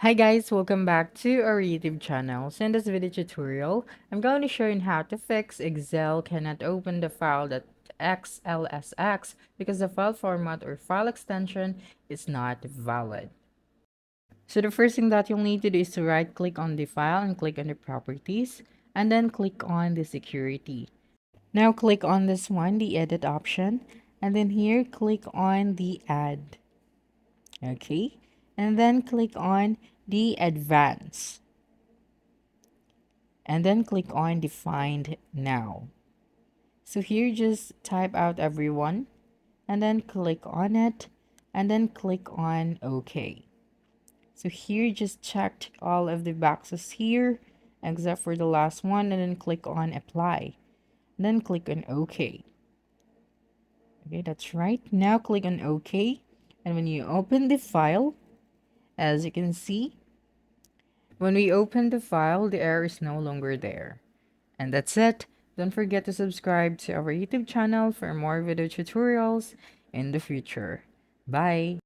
Hi guys, welcome back to our YouTube channel. So in this video tutorial, I'm going to show you how to fix Excel cannot open the file.xlsx because the file format or file extension is not valid. So the first thing that you'll need to do is to right click on the file and click on the properties and then click on the security. Now click on this one, the edit option, and then here click on the add. Okay, and then click on the advanced and then click on define now. So here just type out everyone and then click on it and then click on OK. So here just checked all of the boxes here except for the last one and then click on apply. And then click on OK. Okay, that's right. Now click on OK, and when you open the file, as you can see, when we open the file, the error is no longer there. And that's it. Don't forget to subscribe to our YouTube channel for more video tutorials in the future. Bye!